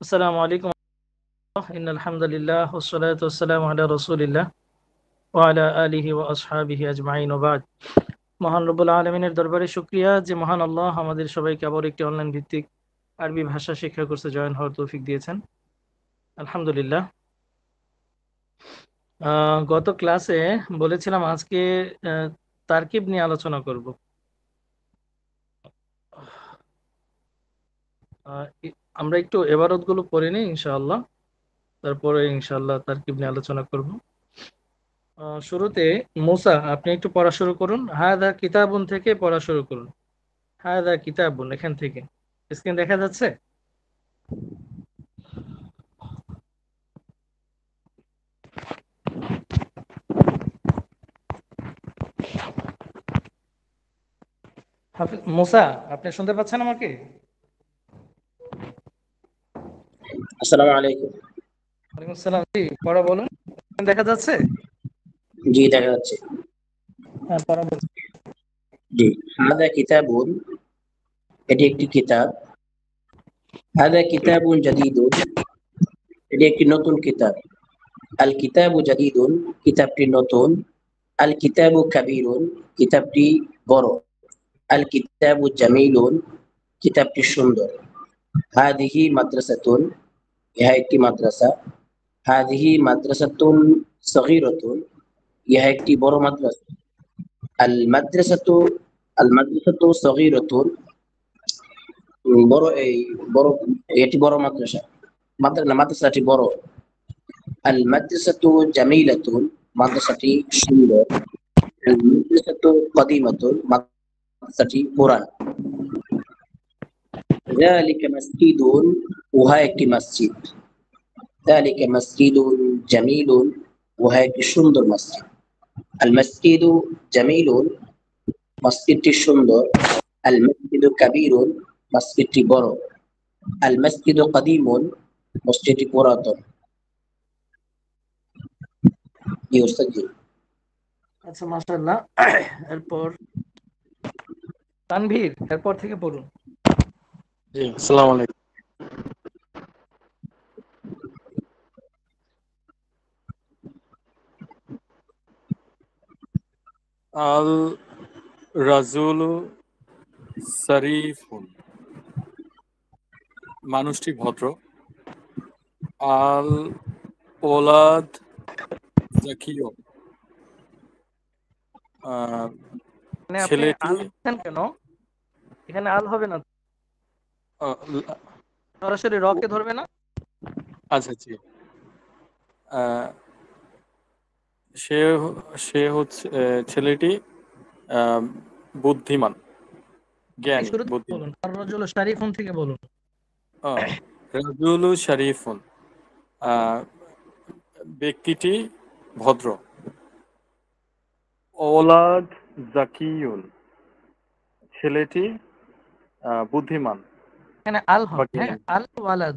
আসসালামু আলাইকুম। ইন্নাল হামদুলিল্লাহ ওয়াসসালাতু ওয়াসসালামু আলা রাসূলিল্লাহ ওয়া আলা আলিহি ওয়া আসহাবিহি আজমাইন ওয়া বা'দ। মহান রব্বুল আলামিনের দরবারে শুকরিয়া যে মহান আল্লাহ আমাদের সবাইকে আবার একটি অনলাইন ভিত্তিক আরবি ভাষা শিক্ষা কোর্সে জয়েন হওয়ার তৌফিক দিয়েছেন, আলহামদুলিল্লাহ। গত ক্লাসে বলেছিলাম আজকে তারকিব নিয়ে আলোচনা করব। আমরা একটু ইবারতগুলো পড়ে নিই ইনশাআল্লাহ, তারপরে ইনশাআল্লাহ তারকিব নিয়ে আলোচনা করব। শুরুতে মুসা, আপনি একটু পড়া শুরু করুন। হাদা কিতাবুন থেকে পড়া শুরু করুন। হাদা কিতাবুন, এখান থেকে। স্ক্রিন দেখা যাচ্ছে? মুসা, আপনি শুনতে পাচ্ছেন আমাকে? আসসালামু আলাইকুম। ওয়ালাইকুম আসসালাম। জি, পড়া বলুন। দেখা যাচ্ছে? জি, দেখা যাচ্ছে। হ্যাঁ, পড়া বলুন। জি, হাদা কিতাবুন, এটি একটি কিতাব। হাদা কিতাবুন জাদীদুন, এটি একটি নতুন কিতাব। আল কিতাবু জাদীদুন, কিতাবটি নতুন। আল কিতাবু কাবীরুন, কিতাবটি বড়। আল কিতাবু জামিলুন, কিতাবটি সুন্দর। হাদিহি মাদ্রাসাতুন, ইহা একটি মাদ্রাসা। হাদিহি মাদ্রাসাতুন সগীরাতুন, ইহা একটি বড় মাদ্রাসা। আল মাদ্রাসাতু আল মাদ্রাসাতু সগীরাতুন, বড় বড় এটি বড় মাদ্রাসা। মাদ্রাসাটি বড়। আল মাদ্রাসাতু জামিলাতুন, মাদ্রাসাটি সুন্দর। আল মাদ্রাসাতু কাদিমাতুন, মাদ্রাসাটি পুরান। যালিকা মসজিদুন, উহা একটি মসজিদ। যালিকা মসজিদুন জামিলুন, উহা একটি সুন্দর মসজিদ। আল মসজিদু জামিলুন, মসজিদটি সুন্দর। আল মসজিদু কাবীরুন, মসজিদটি বড়। আল মসজিদু কাদিমুন, মসজিদটি পুরাতন। জি ওস্তাদ জি। আচ্ছা, মাশাআল্লাহ। এরপর তানভীর, এরপর থেকে পড়ুন। জি, আসসালামু আলাইকুম। আল রাজুলু শরীফুন, মানুষটি ভদ্র। আল ওলাদ জাকিয়ুন, মানে আপনি ছেলেটি আল দিচ্ছেন কেন? এখানে আল হবে না, সরাসরি রকে ধরবে না? আচ্ছা জি। সে সে হচ্ছে ছেলেটি বুদ্ধিমান, জ্ঞানী, শুরু থেকে বুদ্ধিমান। বলুন, আর রাজুল শারিফুন থেকে বলুন। রাজুলু শরীফুন, ব্যক্তিটি ভদ্র। ওলাদ জাকিয়ুন, ছেলেটি বুদ্ধিমান এখানে আল বা হবে, হ্যাঁ, জ্ঞানী। আল ওয়ালাদ।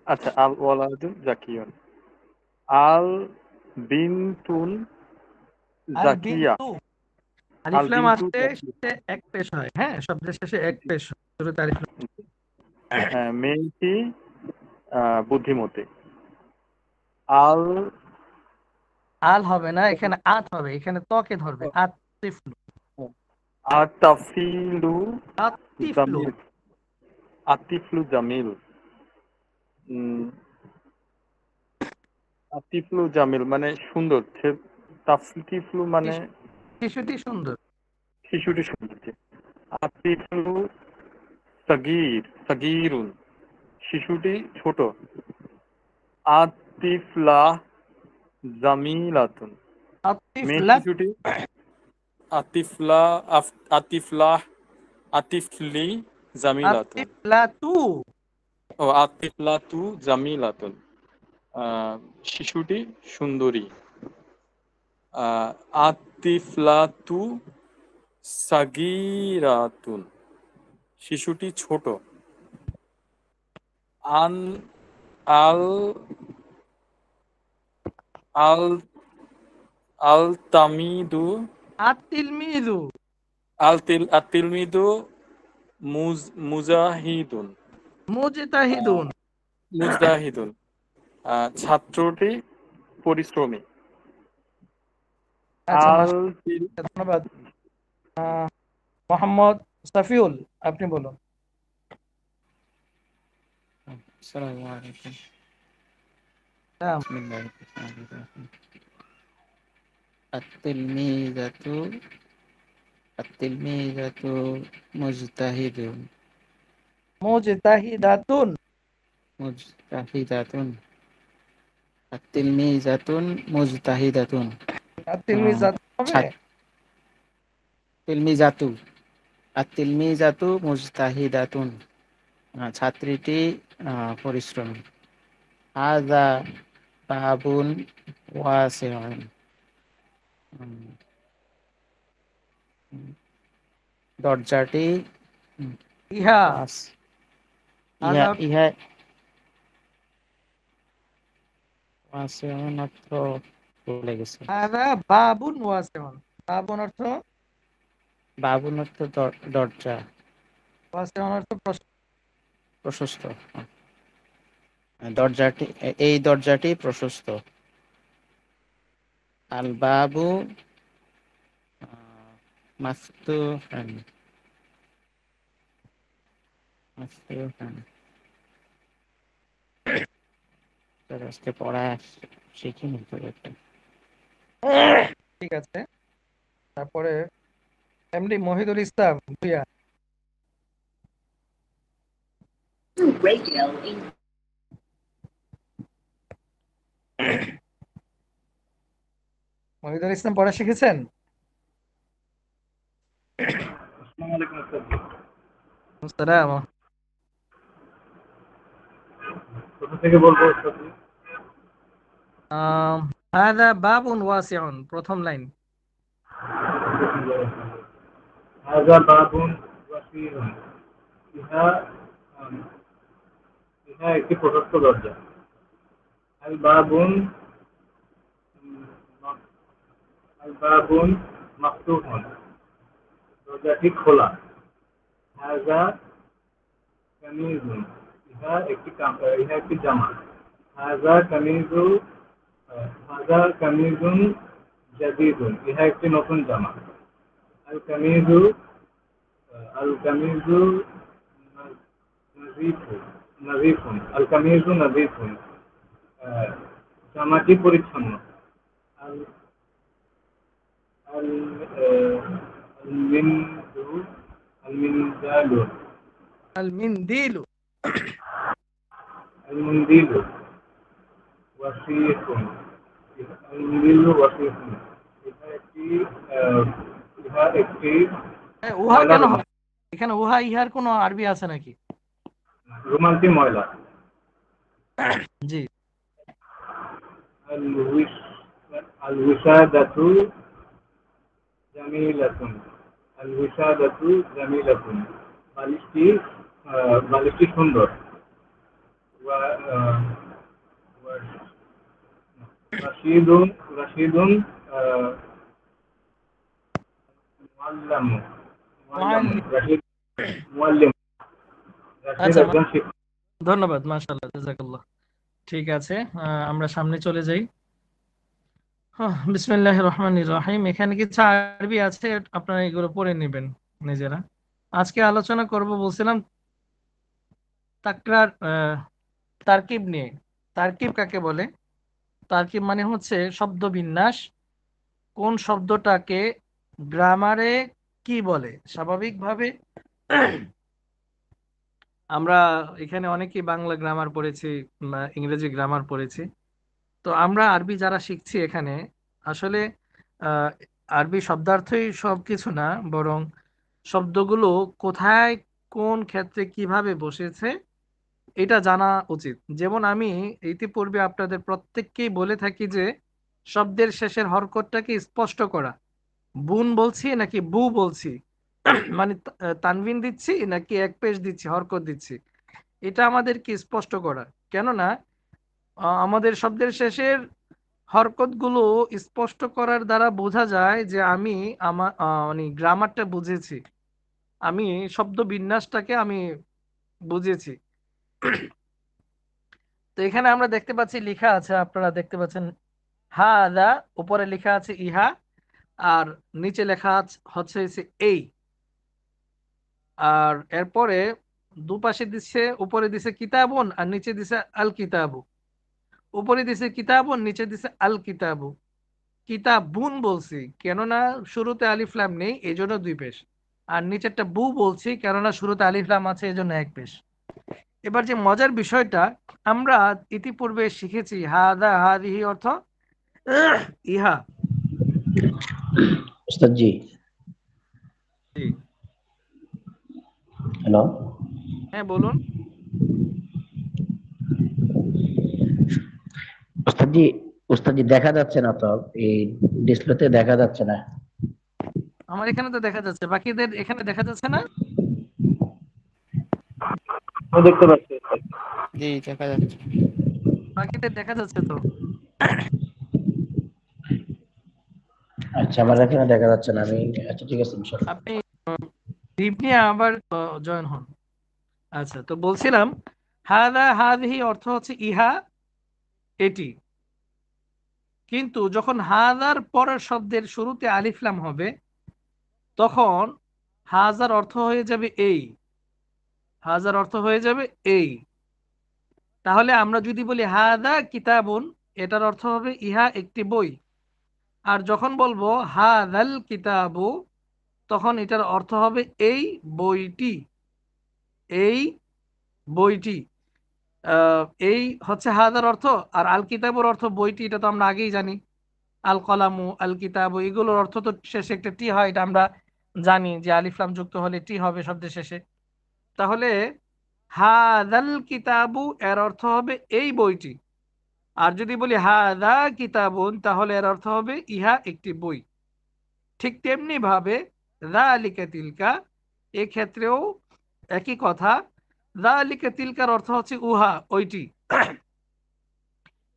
আচ্ছা, আল ওয়ালাদু জাকিয়ুন। আল বিনতুন আল জাকিয়া। বিনতু, আল আলিফ লাম বিনতু আসতে জাকিয়া, শেষে এক পেশ হয়, হ্যাঁ, শব্দের শেষে এক পেশ হয়, শুরুতে আলিফ লাম। মেয়েটি বুদ্ধিমতী। আল আল হবে না, এখানে আত হবে, এখানে তকে ধরবে। আতিফলু, আতাফিলু আতিফলু। জামিল। আতিফলু জামিল। আতিফলু জামিল মানে সুন্দর। তাফতিফলু মানে শিশুটি সুন্দর। শিশুটি সুন্দর। আতিফলু সাগীরুন, শিশুটি ছোট। আতিফলা জামিলাতুন, মেয়ে আতিফলাত, শিশুটি। আতিফলা আতিফলাহ আতিফলি জামিলাতুন। আতিফলাতু, ও আতিফলাতু জামিলাতুন, শিশুটি সুন্দরী। আতিফলাতু সাগীরাতুন, শিশুটি ছোট। আন আল আল আল তামিদু আতিলমিদু, আতিলমিদু মুজাহিদুন, মুজতাহিদুন। মুজদাহিদুন ছাত্রটি পরিশ্রমী। আচ্ছা, আল ধন্যবাদ। মোহাম্মদ সাফিউল, আপনি বলুন। আসসালামু আলাইকুম। হ্যাঁ, বিসমিল্লাহির রহমানির রহিম। আত-তিলমিযাতু আত-তিলমিযাতু মুজতাহিদুন মুজতাহিদাতুন। মুজতাহিদাতুন আত-তিলমিযাতুন মুজতাহিদাতুন। তিলমিজাত হবে? তিলমিযাতু আত-তিলমিযাতু মুজতাহিদাতুন ছাত্রীটি পরিশ্রমী। হাযা বাবুন ওয়াসিউন দরজাটি ইহা ওয়াস- হাযা ইহা ওয়াসিউন অর্থ ভুলে গেছে। হাযা বাবুন ওয়াসিউন। বাবুন অর্থ বাবুন অর্থ দরজা, ওয়াসিউন অর্থ প্রশস্ত। দরজাটি এই দরজাটি প্রশস্ত। আল বাবু মাফতুহান মাফতুহান। আজকে পড়া শিখিনি তো একটা। ঠিক আছে। তারপরে এমডি মহিদুল ইসলাম ভুইয়া। মহিদুল ইসলাম পড়া শিখেছেন? আসসালাম। কোথা থেকে বলবো? হাযা বাবুন ওয়াসিউন, প্রথম লাইন। হাযা বাবুন ওয়াসিউন। ইহা ইহা একটি প্রশস্ত দরজা। আল বাবুন আল বাবুন মাফতুহুন, দরজাটি খোলা। হাযা কামিজুন, ইহা একটি জামা। হাযা কামিজু হাযা কামিজুন জাদীদুন, ইহা একটি নতুন জামা। আল কামিজু আল কামিজু নাযীফুন, আল কামিজু নাযীফুন, জামাটি পরিচ্ছন্ন। আল আল আল মিনদু আল মিনদালু আল মিনদিলু আল মুনদিলু ওয়াসিকুন, আল মুনদিলু ওয়াসিকুন, ইহা একটি উহা ময়লা কেন রুমাল। হবে? এখানে উহা ইহার কোনো আরবি আছে নাকি? রুমালটি ময়লা। জি। আল উসাদাতু জামিলাতুন, আল উসাদাতু জামিলাতুন, বালিশটি সুন্দর। রাশিদুন রাশিদুন মুআল্লামু রাশিদ মুআল্লিম, রাশিদ আচ্ছা, একজন শিক্ষক। ধন্যবাদ, মাশাআল্লাহ, জাযাকাল্লাহ। ঠিক আছে, আমরা সামনে চলে যাই। বিসমিল্লাহির রহমানির রহিম। এখানে কিছু আরবি আছে, আপনারা এগুলো পড়ে নেবেন নিজেরা। আজকে আলোচনা করব বলছিলাম তাকরার তারকিব নিয়ে। তারকিব কাকে বলে? তারকিব মানে হচ্ছে শব্দ বিন্যাস। কোন শব্দটাকে গ্রামারে কি বলে? স্বাভাবিকভাবে আমরা এখানে অনেকেই বাংলা গ্রামার পড়েছি, ইংরেজি গ্রামার পড়েছি। তো আমরা আরবি যারা শিখছি এখানে আসলে আহ, আরবি শব্দার্থই সব কিছু না, বরং শব্দগুলো কোথায় কোন ক্ষেত্রে কিভাবে বসেছে এটা জানা উচিত। যেমন আমি ইতিপূর্বে আপনাদের প্রত্যেককেই বলে থাকি যে শব্দের শেষের হরকতটাকে স্পষ্ট করা। বুন বলছি নাকি বু বলছি, মানে তানবিন দিচ্ছি নাকি এক পেশ দিচ্ছি, হরকত দিচ্ছি, এটা আমাদেরকে স্পষ্ট করা। কেননা আমাদের শব্দের শেষের হরকতগুলো স্পষ্ট করার দ্বারা বোঝা যায় যে আমি আমার মানে গ্রামারটা বুঝেছি, আমি শব্দ বিন্যাসটাকে আমি বুঝেছি। তো এখানে আমরা দেখতে পাচ্ছি লেখা আছে, আপনারা দেখতে পাচ্ছেন হাদা, উপরে লেখা আছে ইহা, আর নিচে লেখা হচ্ছে এই। আর এরপরে দুপাশে দিচ্ছে, উপরে দিছে কিতাবুন আর নিচে দিছে আল কিতাবু। উপরে দিছে কিতাবুন, নিচে দিছে আল কিতাবু। কিতাবুন বলছি কেননা শুরুতে আলিফ লাম নেই, এই জন্য 2 পেশ। আর নিচেরটা বু বলছি কেননা শুরুতে আলিফ লাম আছে, এই জন্য 1 পেশ। এবার যে মজার বিষয়টা, আমরা ইতিপূর্বে শিখেছি হাদা হাদিহি অর্থ ইহা। উস্তাদ জি, জি, হ্যালো। হ্যাঁ বলুন। উস্তাদ জি, উস্তাদ জি দেখা যাচ্ছে না তো, এই ডিসপ্লেতে দেখা যাচ্ছে না। আমার এখানে তো দেখা যাচ্ছে, বাকিদের এখানে দেখা যাচ্ছে না? আমি দেখতে পাচ্ছি। জি দেখা যাচ্ছে। বাকিদের দেখা যাচ্ছে তো? আচ্ছা, আমার এখানে দেখা যাচ্ছে না। আমি আচ্ছা ঠিক আছে ইনশাআল্লাহ। আপনি ডিপ নিয়ে আবার জয়েন হন। আচ্ছা, তো বলছিলাম হাদা হাদিহি অর্থ হচ্ছে ইহা, এটি। কিন্তু যখন হাজার পরের শব্দের শুরুতে আলিফ লাম হবে, তখন হাজার অর্থ হয়ে যাবে এই। হাজার অর্থ হয়ে যাবে এই। তাহলে আমরা যদি বলি হাদা কিতাবুন, এটার অর্থ হবে ইহা একটি বই। আর যখন বলবো হাদাল কিতাবু, তখন এটার অর্থ হবে এই বইটি। এই বইটি। এই হচ্ছে হাদার অর্থ। আর আল কিতাবুর অর্থ বইটি, এটা তো আমরা আগেই জানি। আল কলামু, আল কিতাবু, এগুলোর অর্থ তো শেষে একটা টি হয়, এটা আমরা জানি যে আলিফ লাম যুক্ত হলে টি হবে শব্দের শেষে। তাহলে হাদাল কিতাবু এর অর্থ হবে এই বইটি। আর যদি বলি হাদা কিতাবুন, তাহলে এর অর্থ হবে ইহা একটি বই। ঠিক তেমনি ভাবে যালিকা তিলকা, এক্ষেত্রেও একই কথা। যালিকা তিলকার অর্থ হচ্ছে উহা, ওইটি।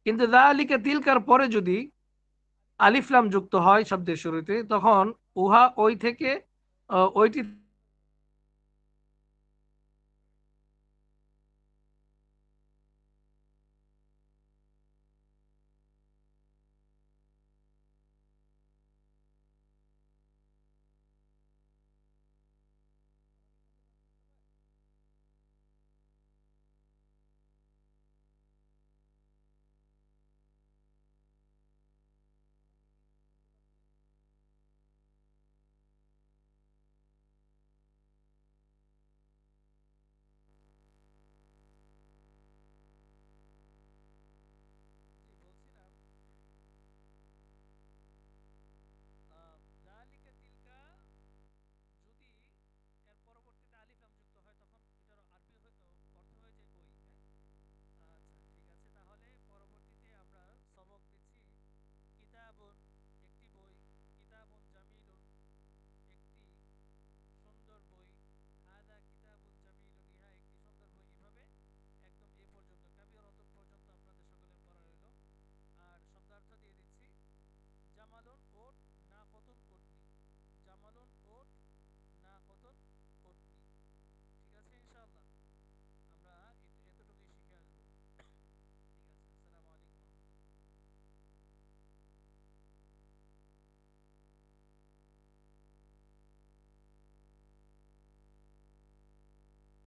কিন্তু যালিকা তিলকার পরে যদি আলিফ লাম যুক্ত হয় শব্দের শুরুতে, তখন উহা ওই থেকে ওইটি